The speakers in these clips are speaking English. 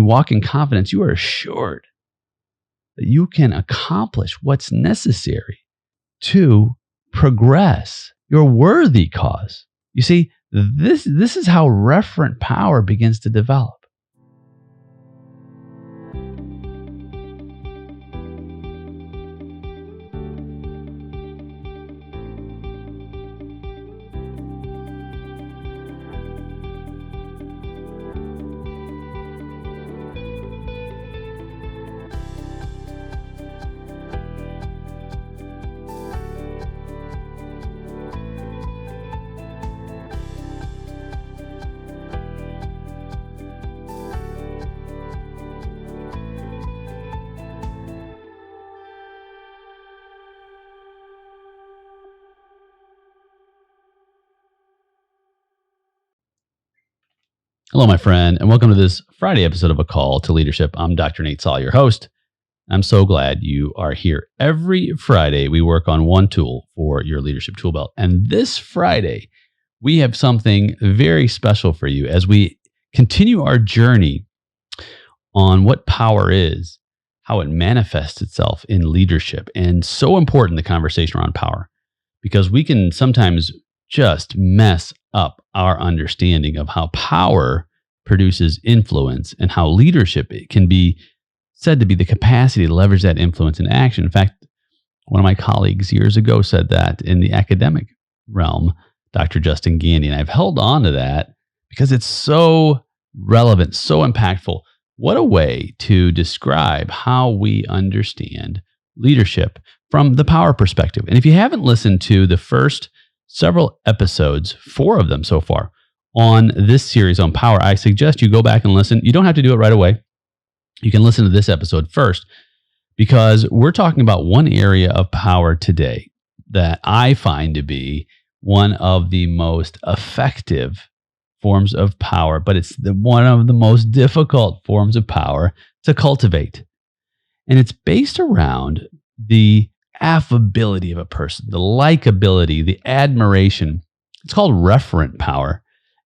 you walk in confidence, you are assured that you can accomplish what's necessary to progress your worthy cause. You see, this is how referent power begins to develop. Hello, my friend, and welcome to this Friday episode of A Call to Leadership. I'm Dr. Nate Saul, your host. I'm so glad you are here. Every Friday, we work on one tool for your leadership tool belt. And this Friday, we have something very special for you as we continue our journey on what power is, how it manifests itself in leadership. And so important, the conversation around power, because we can sometimes just mess up our understanding of how power produces influence and how leadership can be said to be the capacity to leverage that influence in action. In fact, one of my colleagues years ago said that in the academic realm, Dr. Justin Gandy, and I've held on to that because it's so relevant, so impactful. What a way to describe how we understand leadership from the power perspective. And if you haven't listened to the first several episodes, 4 of them so far, on this series on power, I suggest you go back and listen. You don't have to do it right away. You can listen to this episode first, because we're talking about one area of power today that I find to be one of the most effective forms of power, but it's one of the most difficult forms of power to cultivate. And it's based around the affability of a person, the likability, the admiration. It's called referent power.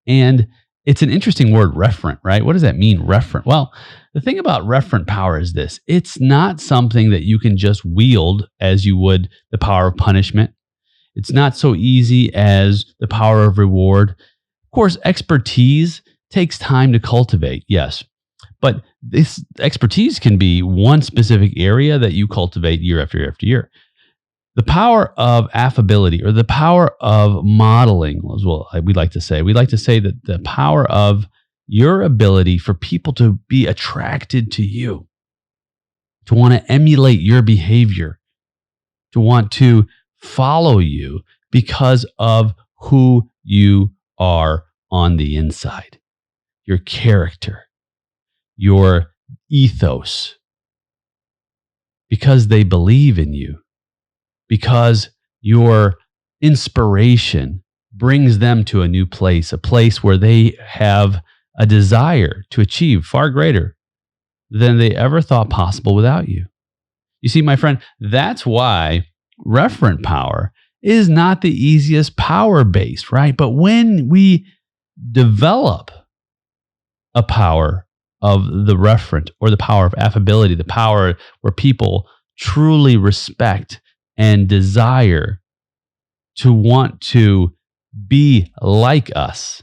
And it's an interesting word, referent, right? What does that mean, referent? Well, the thing about referent power is this. It's not something that you can just wield as you would the power of punishment. It's not so easy as the power of reward. Of course, expertise takes time to cultivate, yes. But this expertise can be one specific area that you cultivate year after year after year. The power of affability, or the power of modeling, as well, we'd like to say that the power of your ability for people to be attracted to you, to want to emulate your behavior, to want to follow you because of who you are on the inside, your character, your ethos, because they believe in you, because your inspiration brings them to a new place, a place where they have a desire to achieve far greater than they ever thought possible without you. You see, my friend, that's why referent power is not the easiest power base, right? But when we develop a power of the referent, or the power of affability, the power where people truly respect and desire to want to be like us,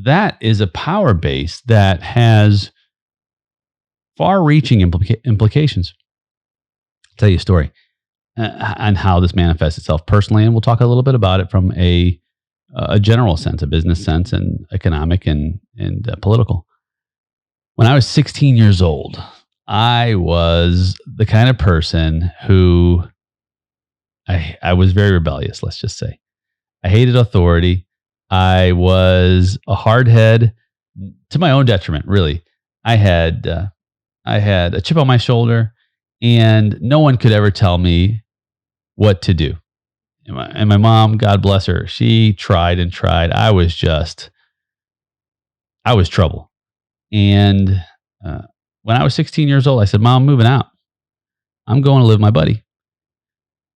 that is a power base that has far-reaching implications. I'll tell you a story on how this manifests itself personally, and we'll talk a little bit about it from a general sense, a business sense, and economic and political. When I was 16 years old, I was the kind of person who I was very rebellious, let's just say. I hated authority. I was a hardhead to my own detriment, really. I had a chip on my shoulder, and no one could ever tell me what to do. And my mom, God bless her, she tried and tried. I was trouble. And when I was 16 years old, I said, Mom, I'm moving out. I'm going to live with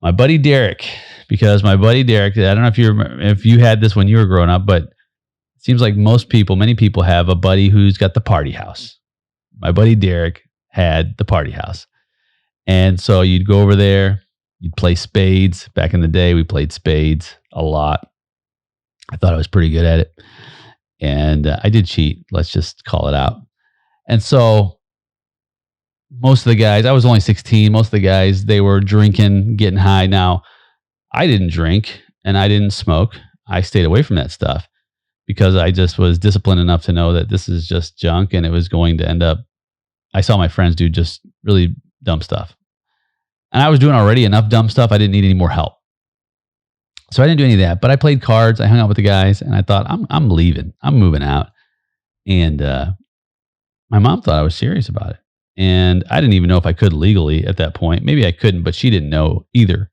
my buddy Derek, because my buddy Derek, I don't know if you had this when you were growing up, but Seems like many people have a buddy who's got the party house. My buddy Derek had the party house. And so you'd go over there, you'd play spades. Back in the day, we played spades a lot. I thought I was pretty good at it. And I did cheat. Let's just call it out. And so most of the guys, I was only 16. Most of the guys, they were drinking, getting high. Now, I didn't drink and I didn't smoke. I stayed away from that stuff because I just was disciplined enough to know that this is just junk and it was going to end up. I saw my friends do just really dumb stuff. And I was doing already enough dumb stuff. I didn't need any more help. So I didn't do any of that, but I played cards. I hung out with the guys and I thought, I'm leaving. I'm moving out. And my mom thought I was serious about it. And I didn't even know if I could legally at that point. Maybe I couldn't, but she didn't know either.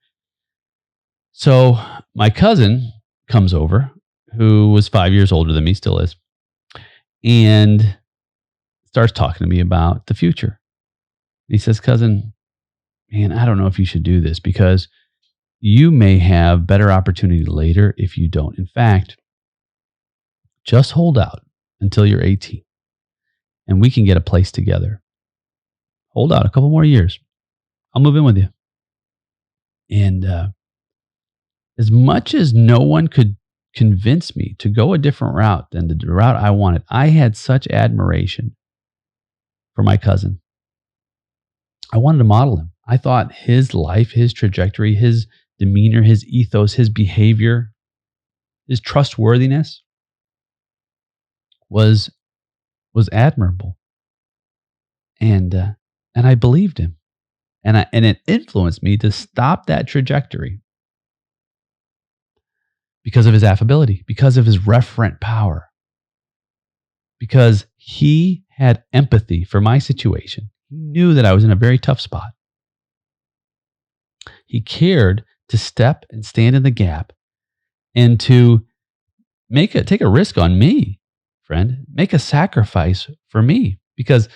So my cousin comes over, who was 5 years older than me, still is, and starts talking to me about the future. He says, cousin, man, I don't know if you should do this because you may have better opportunity later if you don't. In fact, just hold out until you're 18 and we can get a place together. Hold out a couple more years. I'll move in with you. And as much as no one could convince me to go a different route than the route I wanted, I had such admiration for my cousin. I wanted to model him. I thought his life, his trajectory, his demeanor, his ethos, his behavior, his trustworthiness was admirable. And I believed him. And it influenced me to stop that trajectory because of his affability, because of his referent power, because he had empathy for my situation. He knew that I was in a very tough spot. He cared to step and stand in the gap and to take a risk on me, friend, make a sacrifice for me because,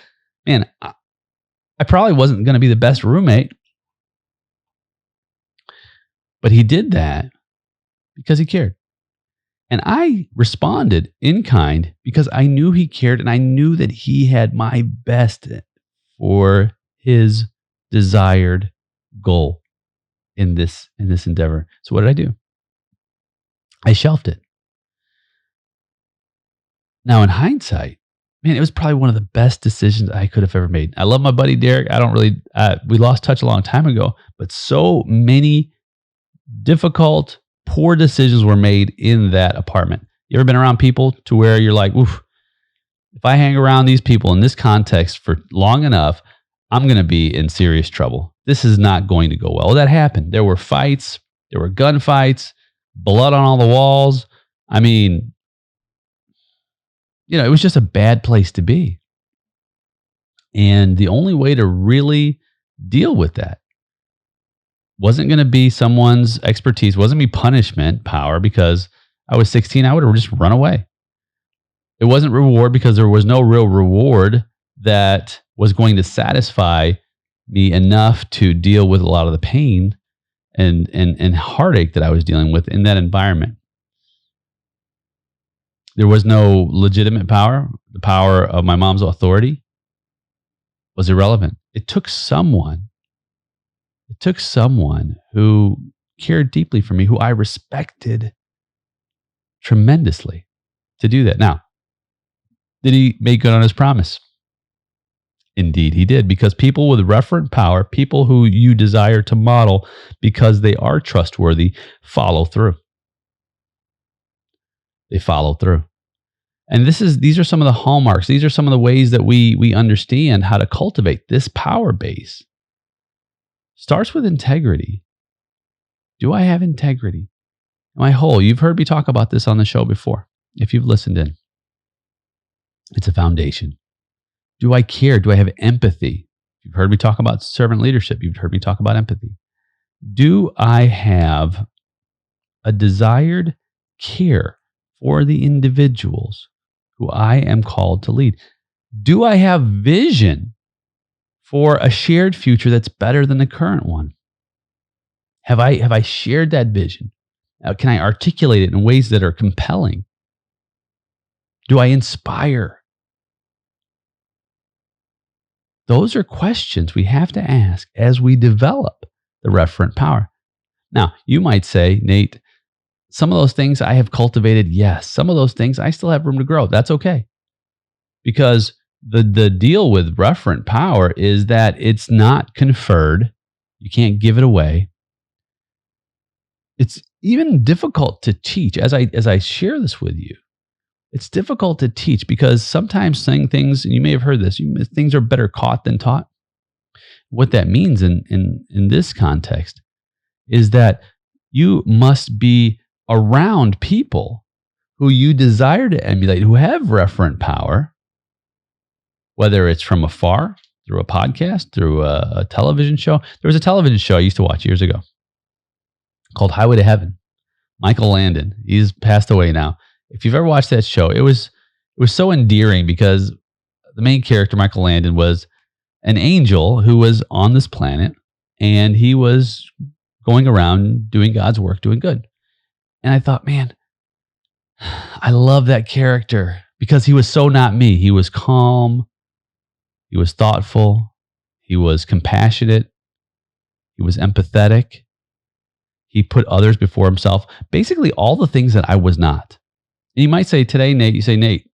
man, I probably wasn't going to be the best roommate, but he did that because he cared. And I responded in kind because I knew he cared and I knew that he had my best for his desired goal in this endeavor. So what did I do? I shelved it. Now in hindsight, man, it was probably one of the best decisions I could have ever made. I love my buddy Derek. We lost touch a long time ago, but so many difficult, poor decisions were made in that apartment. You ever been around people to where you're like, oof, if I hang around these people in this context for long enough, I'm going to be in serious trouble. This is not going to go well. That happened. There were fights. There were gunfights, blood on all the walls. I mean, it was just a bad place to be. And the only way to really deal with that wasn't going to be someone's expertise, wasn't me punishment power because I was 16. I would have just run away. It wasn't reward because there was no real reward that was going to satisfy me enough to deal with a lot of the pain and heartache that I was dealing with in that environment. There was no legitimate power. The power of my mom's authority was irrelevant. It took someone who cared deeply for me, who I respected tremendously to do that. Now, did he make good on his promise? Indeed, he did, because people with referent power, people who you desire to model because they are trustworthy, follow through. They follow through. And these are some of the hallmarks. These are some of the ways that we understand how to cultivate this power base. Starts with integrity. Do I have integrity? Am I whole? You've heard me talk about this on the show before. If you've listened in, it's a foundation. Do I care? Do I have empathy? You've heard me talk about servant leadership. You've heard me talk about empathy. Do I have a desired care for the individuals who I am called to lead? Do I have vision for a shared future that's better than the current one? Have I shared that vision? Can I articulate it in ways that are compelling? Do I inspire? Those are questions we have to ask as we develop the referent power. Now, you might say, Nate, some of those things I have cultivated, yes. Some of those things I still have room to grow. That's okay. Because the deal with referent power is that it's not conferred. You can't give it away. It's even difficult to teach. As I share this with you, it's difficult to teach because sometimes saying things, and you may have heard this, things are better caught than taught. What that means in this context is that you must be around people who you desire to emulate, who have referent power, whether it's from afar, through a podcast, through a television show. There was a television show I used to watch years ago called Highway to Heaven. Michael Landon, he's passed away now. If you've ever watched that show, it was so endearing because the main character, Michael Landon, was an angel who was on this planet, and he was going around doing God's work, doing good. And I thought, man, I love that character because he was so not me. He was calm. He was thoughtful. He was compassionate. He was empathetic. He put others before himself. Basically, all the things that I was not. And you might say today, Nate, you say, Nate,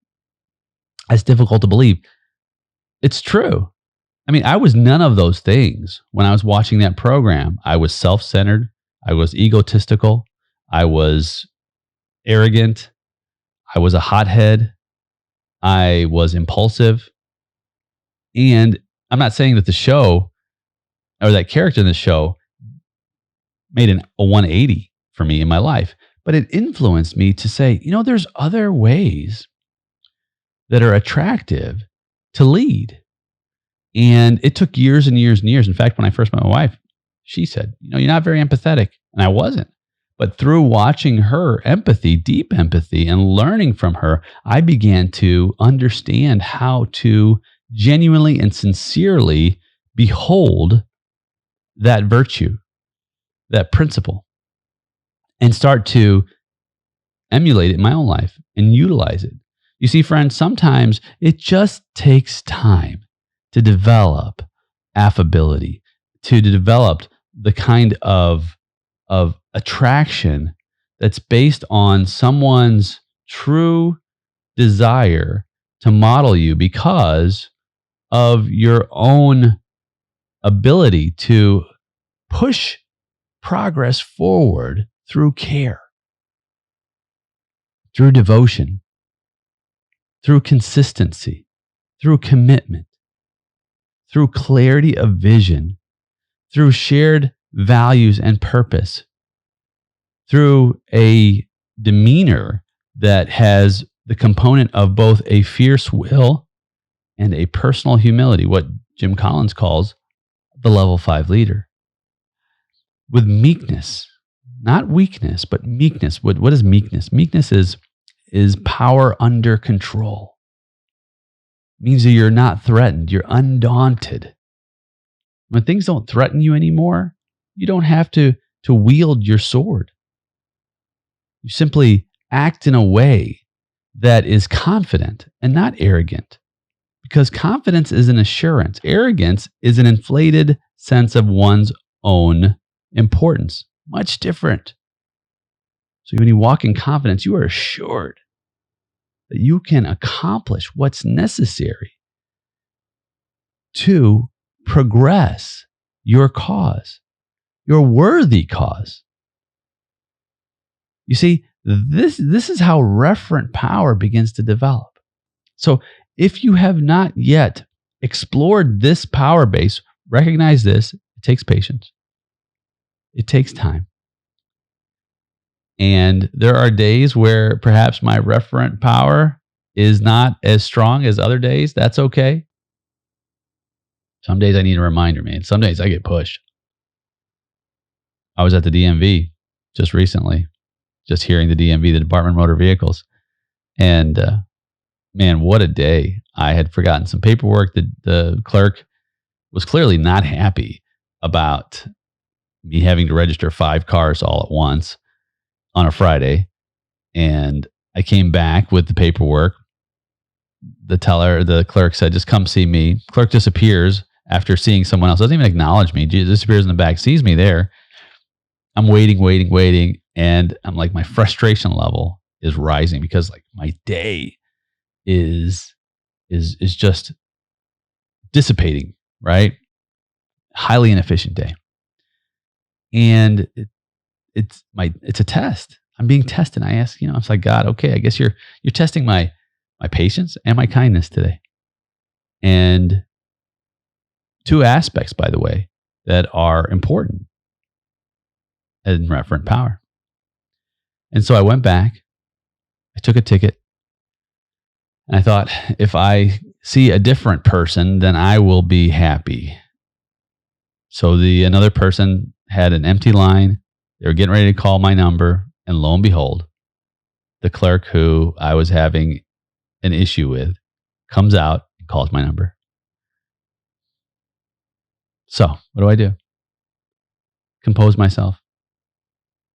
that's difficult to believe. It's true. I mean, I was none of those things when I was watching that program. I was self-centered. I was egotistical. I was arrogant. I was a hothead. I was impulsive. And I'm not saying that the show or that character in the show made a 180 for me in my life, but it influenced me to say, there's other ways that are attractive to lead. And it took years and years and years. In fact, when I first met my wife, she said, you're not very empathetic. And I wasn't. But through watching her empathy, deep empathy, and learning from her, I began to understand how to genuinely and sincerely behold that virtue, that principle, and start to emulate it in my own life and utilize it. You see, friends, sometimes it just takes time to develop affability, to develop the kind of attraction that's based on someone's true desire to model you because of your own ability to push progress forward through care, through devotion, through consistency, through commitment, through clarity of vision, through shared values and purpose, through a demeanor that has the component of both a fierce will and a personal humility, what Jim Collins calls the level 5 leader. With meekness, not weakness, but meekness. What is meekness? Meekness is power under control. It means that you're not threatened. You're undaunted. When things don't threaten you anymore, you don't have to wield your sword. You simply act in a way that is confident and not arrogant. Because confidence is an assurance. Arrogance is an inflated sense of one's own importance. Much different. So when you walk in confidence, you are assured that you can accomplish what's necessary to progress your cause, your worthy cause. You see, this is how referent power begins to develop. So if you have not yet explored this power base, recognize this. It takes patience. It takes time. And there are days where perhaps my referent power is not as strong as other days. That's okay. Some days I need a reminder, man. Some days I get pushed. I was at the DMV just recently, just hearing the DMV, the Department of Motor Vehicles. And man, what a day. I had forgotten some paperwork. The clerk was clearly not happy about me having to register 5 cars all at once on a Friday. And I came back with the paperwork the clerk said, just come see me. Clerk disappears after seeing someone else. Doesn't even acknowledge me. Disappears in the back, sees me there. I'm waiting. And I'm like, my frustration level is rising because like my day is just dissipating, right? Highly inefficient day. And it's a test. I'm being tested. I ask, I was like, God, okay, I guess you're testing my patience and my kindness today. And two aspects, by the way, that are important in referent power. And so I went back, I took a ticket, and I thought, if I see a different person, then I will be happy. So another person had an empty line. They were getting ready to call my number. And lo and behold, the clerk who I was having an issue with comes out and calls my number. So what do? Compose myself.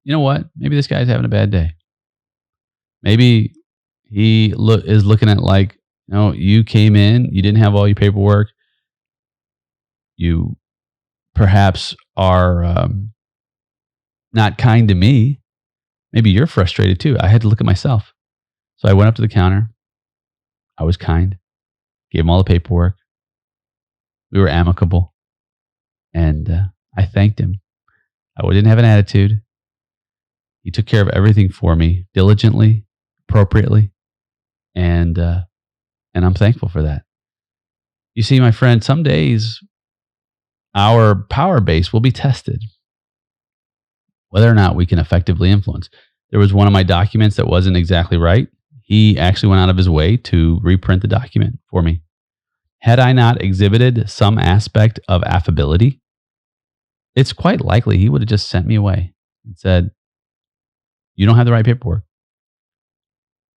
You know what? Maybe this guy's having a bad day. Maybe he is looking at like, you came in, you didn't have all your paperwork. You perhaps are not kind to me. Maybe you're frustrated too. I had to look at myself. So I went up to the counter. I was kind. Gave him all the paperwork. We were amicable. And I thanked him. I didn't have an attitude. He took care of everything for me diligently, appropriately. And I'm thankful for that. You see, my friend, some days our power base will be tested. Whether or not we can effectively influence. There was one of my documents that wasn't exactly right. He actually went out of his way to reprint the document for me. Had I not exhibited some aspect of affability, it's quite likely he would have just sent me away and said, you don't have the right paperwork.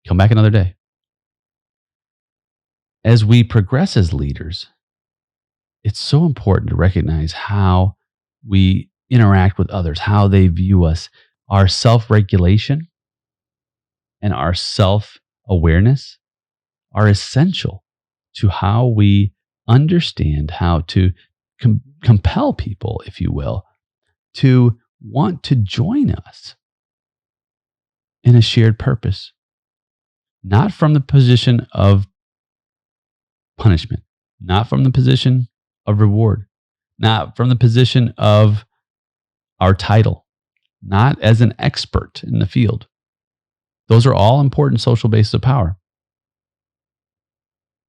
Come back another day. As we progress as leaders, it's so important to recognize how we interact with others, how they view us. Our self-regulation and our self-awareness are essential to how we understand how to compel people, if you will, to want to join us in a shared purpose, not from the position of punishment, not from the position of reward, not from the position of our title, not as an expert in the field. Those are all important social bases of power.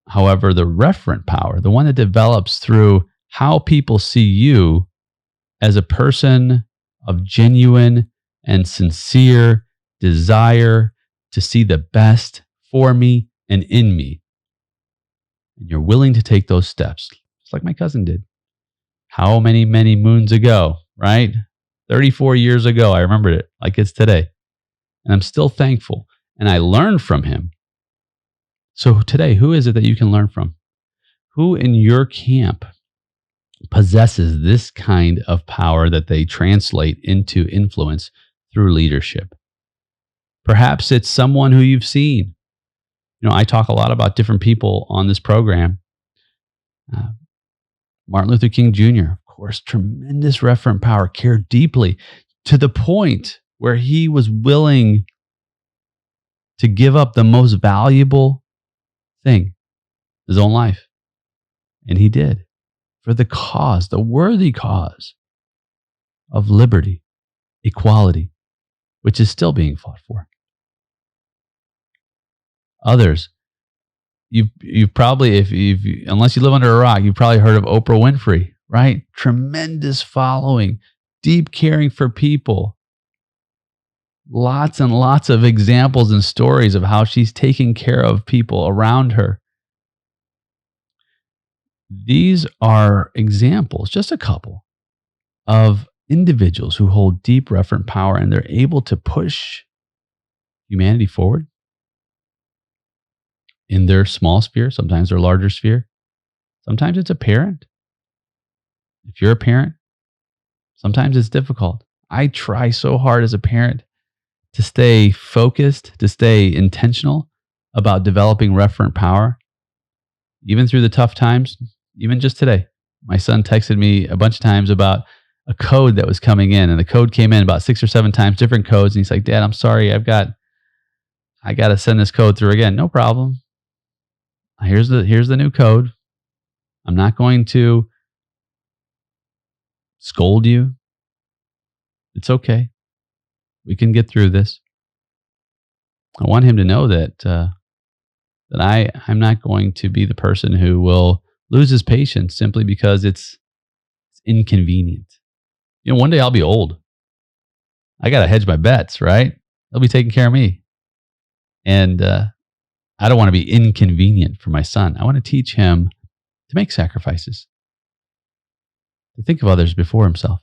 However, the referent power, the one that develops through how people see you as a person of genuine and sincere desire to see the best for me and in me. And you're willing to take those steps, just like my cousin did. How many moons ago, right? 34 years ago, I remembered it like it's today. And I'm still thankful. And I learned from him. So today, who is it that you can learn from? Who in your camp possesses this kind of power that they translate into influence through leadership? Perhaps it's someone who you've seen. I talk a lot about different people on this program. Martin Luther King Jr., of course, tremendous referent power, cared deeply to the point where he was willing to give up the most valuable thing, his own life. And he did for the cause, the worthy cause of liberty, equality, which is still being fought for. Others, you've probably, unless you live under a rock, you've probably heard of Oprah Winfrey, right? Tremendous following, deep caring for people. Lots and lots of examples and stories of how she's taking care of people around her. These are examples, just a couple, of individuals who hold deep referent power and they're able to push humanity forward in their small sphere, sometimes their larger sphere. Sometimes it's a parent. If you're a parent, sometimes it's difficult. I try so hard as a parent to stay focused, to stay intentional about developing referent power. even through the tough times, even just today. My son texted me a bunch of times about a code that was coming in, and the code came in about 6 or 7 times, different codes. And he's like, Dad, I'm sorry. I got to send this code through again. No problem. Here's the new code. I'm not going to scold you. It's okay. We can get through this. I want him to know that I'm not going to be the person who will lose his patience simply because it's inconvenient. One day I'll be old. I got to hedge my bets, right? They'll be taking care of me. And I don't want to be inconvenient for my son. I want to teach him to make sacrifices, to think of others before himself,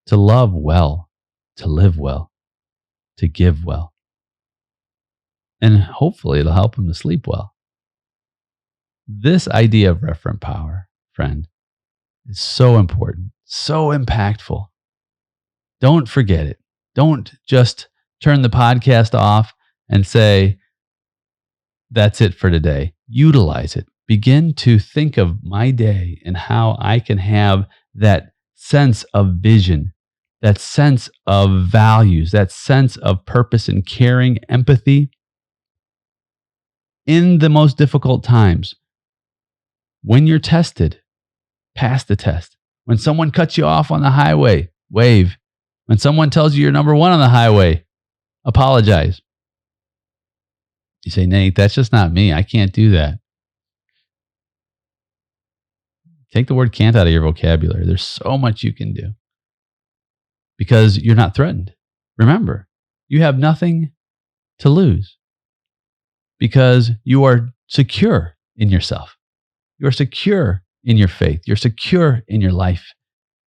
to love well, to live well, to give well. And hopefully it'll help him to sleep well. This idea of referent power, friend, is so important, so impactful. Don't forget it. Don't just turn the podcast off and say, that's it for today. Utilize it. Begin to think of my day and how I can have that sense of vision, that sense of values, that sense of purpose and caring, empathy in the most difficult times. When you're tested, pass the test. When someone cuts you off on the highway, wave. When someone tells you you're number one on the highway, apologize. You say, Nate, that's just not me. I can't do that. Take the word can't out of your vocabulary. There's so much you can do because you're not threatened. Remember, you have nothing to lose because you are secure in yourself. You're secure in your faith. You're secure in your life.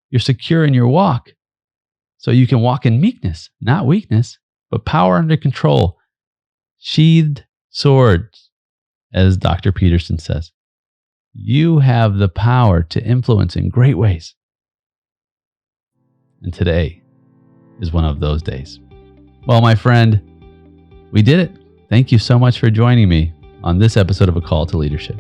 You're secure in your walk. So you can walk in meekness, not weakness, but power under control. Sheathed swords, as Dr. Peterson says. You have the power to influence in great ways. And today is one of those days. Well, my friend, we did it. Thank you so much for joining me on this episode of A Call to Leadership.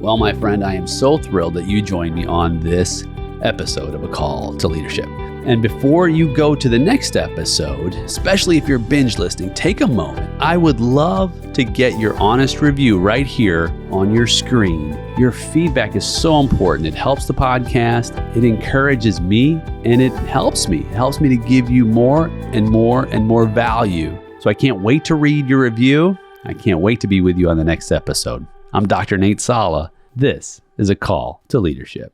Well, my friend, I am so thrilled that you joined me on this episode of A Call to Leadership. And before you go to the next episode, especially if you're binge listening, take a moment. I would love to get your honest review right here on your screen. Your feedback is so important. It helps the podcast, it encourages me, and it helps me. It helps me to give you more and more and more value. So I can't wait to read your review. I can't wait to be with you on the next episode. I'm Dr. Nate Sala. This is A Call to Leadership.